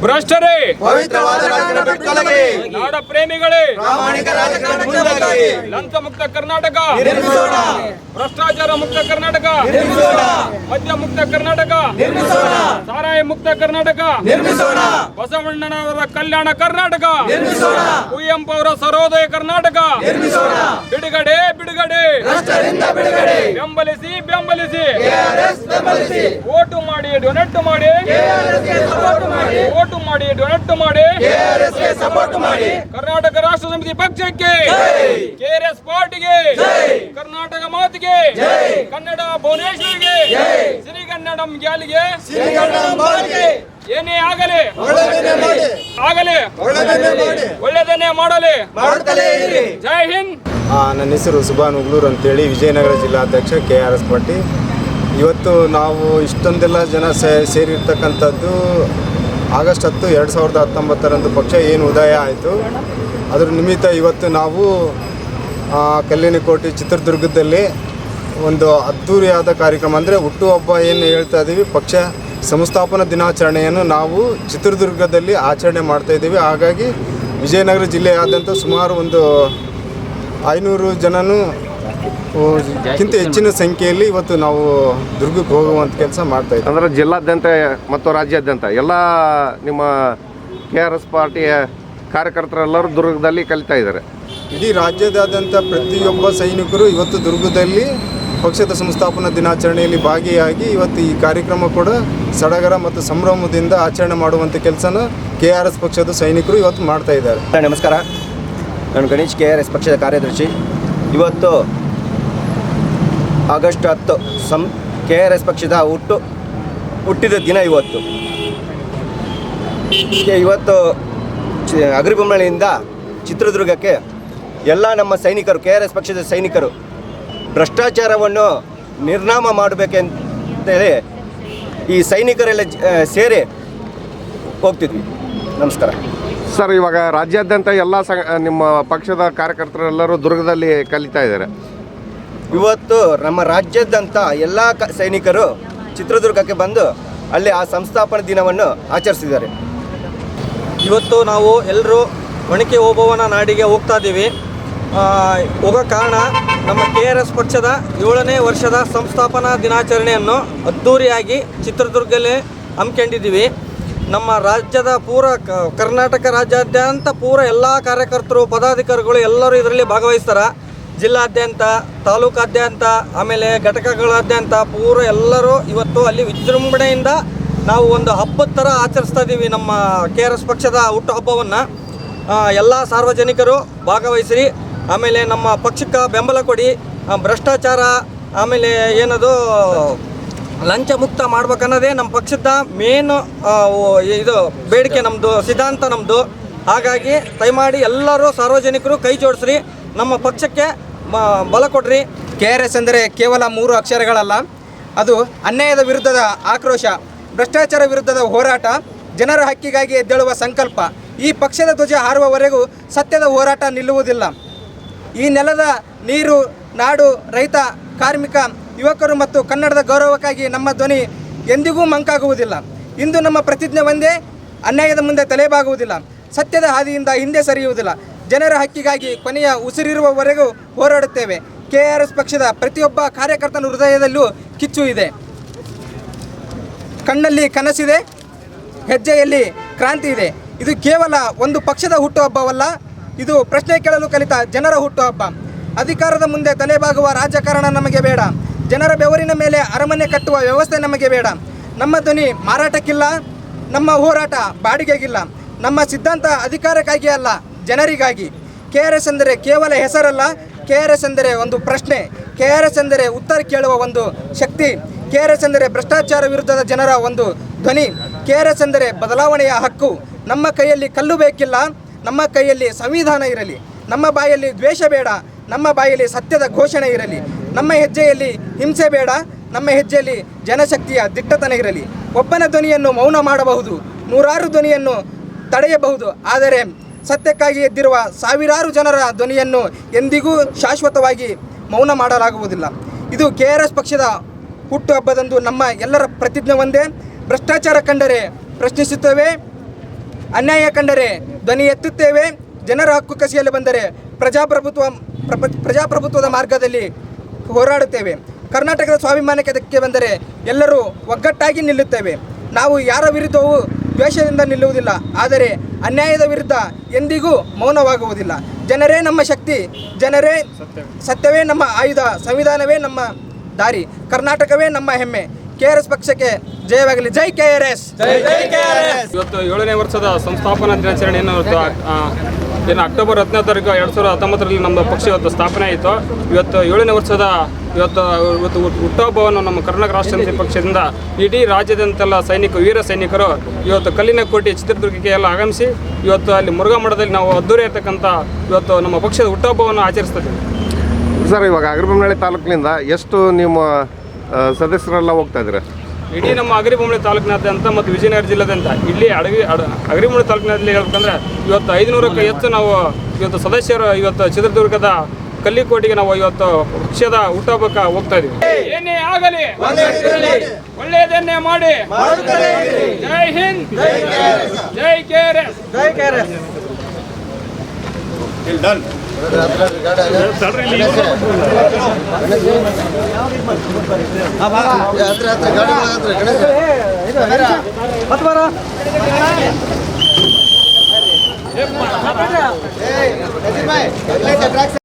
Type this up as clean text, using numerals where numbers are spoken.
ಭ್ರಷ್ಟರೇ, ಪವಿತ್ರವಾದ ರಾಜಕೀಯ ಬಿಟ್ಟೊಲಗಿ, ನಾಡ ಪ್ರೇಮಿಗಳೇ, ಪ್ರಾಮಾಣಿಕ ರಾಜಕೀಯ ಮುಂದಾಗಿ ಲಂಚ ಮುಕ್ತ ಕರ್ನಾಟಕ ನಿರ್ಮಿಸೋಣ, ಭ್ರಷ್ಟಾಚಾರ ಮುಕ್ತ ಕರ್ನಾಟಕ ನಿರ್ಮಿಸೋಣ, ಮದ್ಯ ಮುಕ್ತ ಕರ್ನಾಟಕ ನಿರ್ಮಿಸೋಣ, ಸಾರಾಯಿ ಮುಕ್ತ ಕರ್ನಾಟಕ ನಿರ್ಮಿಸೋಣ, ಬಸವಣ್ಣನವರ ಕಲ್ಯಾಣ ಕರ್ನಾಟಕ ನಿರ್ಮಿಸೋಣ, ಕುವೆಂಪು ಅವರ ಸರ್ವೋದಯ ಕರ್ನಾಟಕ ನಿರ್ಮಿಸೋಣ, ಬಿಡುಗಡೆ ಬಿಡುಗಡೆ, ಭ್ರಷ್ಟರಿಂದ ಬಿಡುಗಡೆ, ಬೆಂಬಲಿಸಿ ಬೆಂಬಲಿಸಿ, KRS ಬೆಂಬಲಿಸಿ, ವೋಟು ಮಾಡಿ ಡೊನೇಟ್ ಮಾಡಿ, KRS ಗೆ ಸಪೋರ್ಟ್ ಮಾಡಿ, ವೋಟು ಮಾಡಿ ಡೊನೇಟ್ ಮಾಡಿ, KRS ಗೆ ಸಪೋರ್ಟ್ ಮಾಡಿ, ಕರ್ನಾಟಕ ರಾಷ್ಟ್ರ ಸಮಿತಿ ಪಕ್ಷಕ್ಕೆ, KRS ಪಾರ್ಟಿಗೆ, ಕರ್ನಾಟಕ ಮಾತಿಗೆ, ಕನ್ನಡ ಭುವನೇಶ್ವರಿಗೆ, ಸಿರಿಗನ್ನಡಂ ಗ್ಯಾಲಿಗೆ, ಸಿರಿಗನ್ನಡಂ ಬಾಳಿಗೆ, ಏನೇ ಆಗಲಿ ಒಳ್ಳೆಯದನ್ನೇ ಮಾಡಿ, ಆಗಲಿ ಒಳ್ಳೆಯದನ್ನೇ ಮಾಡಿ, ಒಳ್ಳೆಯದನ್ನೇ ಮಾಡಲಿ. ಮಾಡುತ್ತಲೇ ಇರಿ. ಜೈ ಹಿಂದ್. ನನ್ನ ಹೆಸರು ಸುಭಾನ್ ಉಗ್ಲೂರು ಅಂತೇಳಿ, ವಿಜಯನಗರ ಜಿಲ್ಲಾಧ್ಯಕ್ಷ KRS ಪಾರ್ಟಿ. ಇವತ್ತು ನಾವು ಇಷ್ಟೊಂದೆಲ್ಲ ಜನ ಸೇರಿರ್ತಕ್ಕಂಥದ್ದು ಆಗಸ್ಟ್ 10, 2019 ಪಕ್ಷ ಏನು ಉದಯ ಆಯಿತು. ಅದರ ನಿಮಿತ್ತ ಇವತ್ತು ನಾವು ಕಲ್ಯಾಣಿಕೋಟೆ ಚಿತ್ರದುರ್ಗದಲ್ಲಿ ಒಂದು ಅದ್ಧೂರಿಯಾದ ಕಾರ್ಯಕ್ರಮ, ಅಂದರೆ ಹುಟ್ಟುಹಬ್ಬ ಏನು ಹೇಳ್ತಾ ಇದ್ದೀವಿ, ಪಕ್ಷ ಸಂಸ್ಥಾಪನಾ ದಿನಾಚರಣೆಯನ್ನು ನಾವು ಚಿತ್ರದುರ್ಗದಲ್ಲಿ ಆಚರಣೆ ಮಾಡ್ತಾಯಿದ್ದೀವಿ. ಹಾಗಾಗಿ ವಿಜಯನಗರ ಜಿಲ್ಲೆಯಾದ್ಯಂತ ಸುಮಾರು ಒಂದು 500 ಜನನು ಕಿಂತ ಹೆಚ್ಚಿನ ಸಂಖ್ಯೆಯಲ್ಲಿ ಇವತ್ತು ನಾವು ದುರ್ಗಕ್ಕೆ ಹೋಗುವಂಥ ಕೆಲಸ ಮಾಡ್ತಾಯಿದ್ದೀವಿ. ಅಂದರೆ ಜಿಲ್ಲಾದ್ಯಂತ ಮತ್ತು ರಾಜ್ಯಾದ್ಯಂತ ಎಲ್ಲ ನಿಮ್ಮ KRS ಪಾರ್ಟಿಯ ಕಾರ್ಯಕರ್ತರೆಲ್ಲರೂ ದುರ್ಗದಲ್ಲಿ ಕಲಿತಾ ಇದ್ದಾರೆ. ಇಡೀ ರಾಜ್ಯದಾದ್ಯಂತ ಪ್ರತಿಯೊಬ್ಬ ಸೈನಿಕರು ಇವತ್ತು ದುರ್ಗದಲ್ಲಿ ಪಕ್ಷದ ಸಂಸ್ಥಾಪನಾ ದಿನಾಚರಣೆಯಲ್ಲಿ ಭಾಗಿಯಾಗಿ ಇವತ್ತು ಈ ಕಾರ್ಯಕ್ರಮ ಕೂಡ ಸಡಗರ ಮತ್ತು ಸಂಭ್ರಮದಿಂದ ಆಚರಣೆ ಮಾಡುವಂಥ ಕೆಲಸನ KRS ಪಕ್ಷದ ಸೈನಿಕರು ಇವತ್ತು ಮಾಡ್ತಾ ಇದ್ದಾರೆ. ನಮಸ್ಕಾರ, ನಾನು ಗಣೇಶ್, KRS ಪಕ್ಷದ ಕಾರ್ಯದರ್ಶಿ. ಇವತ್ತು ಆಗಸ್ಟ್ 10 KRS ಪಕ್ಷದ ಹುಟ್ಟಿದ ದಿನ. ಇವತ್ತು ಅಗ್ರಿಬೊಮ್ಮಳಿಯಿಂದ ಚಿತ್ರದುರ್ಗಕ್ಕೆ ಎಲ್ಲ ನಮ್ಮ ಸೈನಿಕರು, KRS ಪಕ್ಷದ ಸೈನಿಕರು ಭ್ರಷ್ಟಾಚಾರವನ್ನು ನಿರ್ನಾಮ ಮಾಡಬೇಕಂತೇಳಿ ಈ ಸೈನಿಕರೆಲ್ಲ ಸೇರಿ ಹೋಗ್ತಿದ್ವಿ. ನಮಸ್ಕಾರ ಸರ್, ಇವಾಗ ರಾಜ್ಯಾದ್ಯಂತ ಎಲ್ಲ ನಿಮ್ಮ ಪಕ್ಷದ ಕಾರ್ಯಕರ್ತರೆಲ್ಲರೂ ದುರ್ಗದಲ್ಲಿ ಕಲಿತಾ ಇದ್ದಾರೆ. ಇವತ್ತು ನಮ್ಮ ರಾಜ್ಯಾದ್ಯಂತ ಎಲ್ಲ ಸೈನಿಕರು ಚಿತ್ರದುರ್ಗಕ್ಕೆ ಬಂದು ಅಲ್ಲಿ ಆ ಸಂಸ್ಥಾಪನಾ ದಿನವನ್ನು ಆಚರಿಸಿದ್ದಾರೆ. ಇವತ್ತು ನಾವು ಎಲ್ಲರೂ ಒಣಕೆ ಓಬವ್ವನ ನಾಡಿಗೆ ಹೋಗ್ತಾ ಇದ್ದೀವಿ. ಹೋಗೋ ಕಾರಣ ನಮ್ಮ KRS ಪಕ್ಷದ 7ನೇ ವರ್ಷದ ಸಂಸ್ಥಾಪನಾ ದಿನಾಚರಣೆಯನ್ನು ಅದ್ಧೂರಿಯಾಗಿ ಚಿತ್ರದುರ್ಗದಲ್ಲಿ ಹಮ್ಮಿಕೊಂಡಿದ್ದೀವಿ. ನಮ್ಮ ರಾಜ್ಯದ ಕರ್ನಾಟಕ ರಾಜ್ಯಾದ್ಯಂತ ಎಲ್ಲ ಕಾರ್ಯಕರ್ತರು, ಪದಾಧಿಕಾರಿಗಳು ಎಲ್ಲರೂ ಇದರಲ್ಲಿ ಭಾಗವಹಿಸ್ತಾರೆ. ಜಿಲ್ಲಾದ್ಯಂತ, ತಾಲೂಕಾದ್ಯಂತ, ಆಮೇಲೆ ಘಟಕಗಳಾದ್ಯಂತ ಎಲ್ಲರೂ ಇವತ್ತು ಅಲ್ಲಿ ವಿಜೃಂಭಣೆಯಿಂದ ನಾವು ಒಂದು ಹಬ್ಬದ ಥರ ಆಚರಿಸ್ತಾ ಇದ್ದೀವಿ ನಮ್ಮ KRS ಪಕ್ಷದ ಹುಟ್ಟುಹಬ್ಬವನ್ನು. ಎಲ್ಲ ಸಾರ್ವಜನಿಕರು ಭಾಗವಹಿಸಿರಿ. ಆಮೇಲೆ ನಮ್ಮ ಪಕ್ಷಕ್ಕೆ ಬೆಂಬಲ ಕೊಡಿ. ಭ್ರಷ್ಟಾಚಾರ ಆಮೇಲೆ ಏನದು ಲಂಚ ಮುಕ್ತ ಮಾಡ್ಬೇಕನ್ನೋದೇ ನಮ್ಮ ಪಕ್ಷದ ಮೇನ್ ಇದು ಬೇಡಿಕೆ, ನಮ್ಮದು ಸಿದ್ಧಾಂತ ನಮ್ಮದು. ಹಾಗಾಗಿ ದಯಮಾಡಿ ಎಲ್ಲರೂ ಸಾರ್ವಜನಿಕರು ಕೈ ಜೋಡಿಸ್ರಿ, ನಮ್ಮ ಪಕ್ಷಕ್ಕೆ ಬಲ ಕೊಡ್ರಿ. KRS ಅಂದರೆ ಕೇವಲ 3 ಅಕ್ಷರಗಳಲ್ಲ, ಅದು ಅನ್ಯಾಯದ ವಿರುದ್ಧದ ಆಕ್ರೋಶ, ಭ್ರಷ್ಟಾಚಾರ ವಿರುದ್ಧದ ಹೋರಾಟ, ಜನರ ಹಕ್ಕಿಗಾಗಿ ಎದ್ದೇಳುವ ಸಂಕಲ್ಪ. ಈ ಪಕ್ಷದ ಧ್ವಜ ಹಾರುವವರೆಗೂ ಸತ್ಯದ ಹೋರಾಟ ನಿಲ್ಲುವುದಿಲ್ಲ. ಈ ನೆಲದ ನೀರು, ನಾಡು, ರೈತ, ಕಾರ್ಮಿಕ, ಯುವಕರು ಮತ್ತು ಕನ್ನಡದ ಗೌರವಕ್ಕಾಗಿ ನಮ್ಮ ಧ್ವನಿ ಎಂದಿಗೂ ಮಂಕಾಗುವುದಿಲ್ಲ. ಇಂದು ನಮ್ಮ ಪ್ರತಿಜ್ಞೆ ಒಂದೇ: ಅನ್ಯಾಯದ ಮುಂದೆ ತಲೆಬಾಗುವುದಿಲ್ಲ, ಸತ್ಯದ ಹಾದಿಯಿಂದ ಹಿಂದೆ ಸರಿಯುವುದಿಲ್ಲ. ಜನರ ಹಕ್ಕಿಗಾಗಿ ಕೊನೆಯ ಉಸಿರಿರುವವರೆಗೂ ಹೋರಾಡುತ್ತೇವೆ. KRS ಪಕ್ಷದ ಪ್ರತಿಯೊಬ್ಬ ಕಾರ್ಯಕರ್ತನ ಹೃದಯದಲ್ಲೂ ಕಿಚ್ಚು ಇದೆ, ಕಣ್ಣಲ್ಲಿ ಕನಸಿದೆ, ಹೆಜ್ಜೆಯಲ್ಲಿ ಕ್ರಾಂತಿ ಇದೆ. ಇದು ಕೇವಲ ಒಂದು ಪಕ್ಷದ ಹುಟ್ಟುಹಬ್ಬವಲ್ಲ, ಇದು ಪ್ರಶ್ನೆ ಕೇಳಲು ಕಲಿತ ಜನರ ಹುಟ್ಟುಹಬ್ಬ. ಅಧಿಕಾರದ ಮುಂದೆ ತಲೆಬಾಗುವ ರಾಜಕಾರಣ ನಮಗೆ ಬೇಡ. ಜನರ ಬೆವರಿನ ಮೇಲೆ ಅರಮನೆ ಕಟ್ಟುವ ವ್ಯವಸ್ಥೆ ನಮಗೆ ಬೇಡ. ನಮ್ಮ ಧ್ವನಿ ಮಾರಾಟಕ್ಕಿಲ್ಲ, ನಮ್ಮ ಹೋರಾಟ ಬಾಡಿಗೆಗಿಲ್ಲ. ನಮ್ಮ ಸಿದ್ಧಾಂತ ಅಧಿಕಾರಕ್ಕಾಗಿ ಅಲ್ಲ, ಜನರಿಗಾಗಿ. KRS ಅಂದರೆ ಕೇವಲ ಹೆಸರಲ್ಲ, KRS ಅಂದರೆ ಒಂದು ಪ್ರಶ್ನೆ. KRS ಅಂದರೆ ಉತ್ತರ ಕೇಳುವ ಒಂದು ಶಕ್ತಿ. KRS ಅಂದರೆ ಭ್ರಷ್ಟಾಚಾರ ವಿರುದ್ಧದ ಜನರ ಒಂದು ಧ್ವನಿ. KRS ಅಂದರೆ ಬದಲಾವಣೆಯ ಹಕ್ಕು. ನಮ್ಮ ಕೈಯಲ್ಲಿ ಕಲ್ಲು ಬೇಕಿಲ್ಲ, ನಮ್ಮ ಕೈಯಲ್ಲಿ ಸಂವಿಧಾನ ಇರಲಿ. ನಮ್ಮ ಬಾಯಲ್ಲಿ ದ್ವೇಷ ಬೇಡ, ನಮ್ಮ ಬಾಯಲ್ಲಿ ಸತ್ಯದ ಘೋಷಣೆ ಇರಲಿ. ನಮ್ಮ ಹೆಜ್ಜೆಯಲ್ಲಿ ಹಿಂಸೆ ಬೇಡ, ನಮ್ಮ ಹೆಜ್ಜೆಯಲ್ಲಿ ಜನಶಕ್ತಿಯ ದಿಟ್ಟತನ ಇರಲಿ. ಒಬ್ಬನ ಧ್ವನಿಯನ್ನು ಮೌನ ಮಾಡಬಹುದು, 100 ಧ್ವನಿಯನ್ನು ತಡೆಯಬಹುದು, ಆದರೆ ಸತ್ಯಕ್ಕಾಗಿ ಎದ್ದಿರುವ ಸಾವಿರಾರು ಜನರ ಧ್ವನಿಯನ್ನು ಎಂದಿಗೂ ಶಾಶ್ವತವಾಗಿ ಮೌನ ಮಾಡಲಾಗುವುದಿಲ್ಲ. ಇದು KRS ಪಕ್ಷದ ಹುಟ್ಟುಹಬ್ಬದಂದು ನಮ್ಮ ಎಲ್ಲರ ಪ್ರತಿಜ್ಞೆ ಒಂದೇ: ಭ್ರಷ್ಟಾಚಾರ ಕಂಡರೆ ಪ್ರಶ್ನಿಸುತ್ತೇವೆ, ಅನ್ಯಾಯ ಕಂಡರೆ ಧ್ವನಿ ಎತ್ತುತ್ತೇವೆ. ಜನರ ಹಕ್ಕು ಕಸಿಯಲು ಬಂದರೆ ಪ್ರಜಾಪ್ರಭುತ್ವದ ಮಾರ್ಗದಲ್ಲಿ ಹೋರಾಡುತ್ತೇವೆ. ಕರ್ನಾಟಕದ ಸ್ವಾಭಿಮಾನಕ್ಕೆ ಧಕ್ಕೆ ಬಂದರೆ ಎಲ್ಲರೂ ಒಗ್ಗಟ್ಟಾಗಿ ನಿಲ್ಲುತ್ತೇವೆ. ನಾವು ಯಾರ ವಿರುದ್ಧವೂ ದ್ವೇಷದಿಂದ ನಿಲ್ಲುವುದಿಲ್ಲ, ಆದರೆ ಅನ್ಯಾಯದ ವಿರುದ್ಧ ಎಂದಿಗೂ ಮೌನವಾಗುವುದಿಲ್ಲ. ಜನರೇ ನಮ್ಮ ಶಕ್ತಿ, ಜನರೇ ಸತ್ಯವೇ ನಮ್ಮ ಆಯುಧ, ಸಂವಿಧಾನವೇ ನಮ್ಮ ದಾರಿ, ಕರ್ನಾಟಕವೇ ನಮ್ಮ ಹೆಮ್ಮೆ. KRS ಪಕ್ಷಕ್ಕೆ ಜಯವಾಗಲಿ. ಜೈ KRS. ಇವತ್ತು 7ನೇ ವರ್ಷದ ಸಂಸ್ಥಾಪನಾ ದಿನಾಚರಣೆಯನ್ನು ಏನು ಅಕ್ಟೋಬರ್ 17 ತಾರೀಕು 2019ರಲ್ಲಿ ನಮ್ಮ ಪಕ್ಷ ಇವತ್ತು ಸ್ಥಾಪನೆ ಆಯಿತು. ಇವತ್ತು 7ನೇ ವರ್ಷದ ಇವತ್ತು ಹುಟ್ಟುಹಬ್ಬವನ್ನು ನಮ್ಮ ಕರ್ನಾಟಕ ರಾಷ್ಟ್ರ ಸಮಿತಿ ಪಕ್ಷದಿಂದ ಇಡೀ ರಾಜ್ಯದಂತೆಲ್ಲ ವೀರ ಸೈನಿಕರು ಇವತ್ತು ಕಲ್ಲಿನ ಕೋಟೆ ಚಿತ್ರದುರ್ಗಕ್ಕೆ ಎಲ್ಲ ಆಗಮಿಸಿ ಇವತ್ತು ಅಲ್ಲಿ ಮುರುಘಾ ಮಠದಲ್ಲಿ ನಾವು ಅದ್ದೂರಿ ಇರ್ತಕ್ಕಂಥ ಇವತ್ತು ನಮ್ಮ ಪಕ್ಷದ ಹುಟ್ಟುಹಬ್ಬವನ್ನು ಆಚರಿಸ್ತಿದ್ದೀವಿ. ಸರ್, ಇವಾಗ ಅಗ್ರಿಬೊಮ್ಮನಹಳ್ಳಿ ತಾಲೂಕಿನಿಂದ ಎಷ್ಟು ನಿಮ್ಮ ಸದಸ್ಯರೆಲ್ಲ ಹೋಗ್ತಾ ಇದ್ದೀರಾ? ಇಡೀ ನಮ್ಮ ಅಗ್ರಿಬೊಮ್ಮನಹಳ್ಳಿ ತಾಲೂಕಿನಾದ್ಯಂತ ಮತ್ತು ವಿಜಯನಗರ ಜಿಲ್ಲೆಯಾದ್ಯಂತ ಇಲ್ಲಿ ಅಗ್ರಿಬೊಮ್ಮನಹಳ್ಳಿ ತಾಲೂಕಿನಲ್ಲಿ ಹೇಳ್ಬೇಕಂದ್ರೆ ಇವತ್ತು 500ಕ್ಕೂ ಹೆಚ್ಚು ನಾವು ಇವತ್ತು ಸದಸ್ಯರು ಇವತ್ತು ಚಿತ್ರದುರ್ಗದ ಕಲ್ಲಿಕೋಟೆಗೆ ನಾವು ಇವತ್ತು ಪಕ್ಷದ ಹುಟ್ಟುಹಬ್ಬಕ್ಕೆ ಹೋಗ್ತಾ ಇದೀವಿ. ಏನೇ ಆಗಲಿ ಒಳ್ಳೆಯದನ್ನೇ ಮಾಡಿ. ಜೈ ಹಿಂದ್, ಜೈ KRS. ಜೈ KRS. ಗಣೇಶ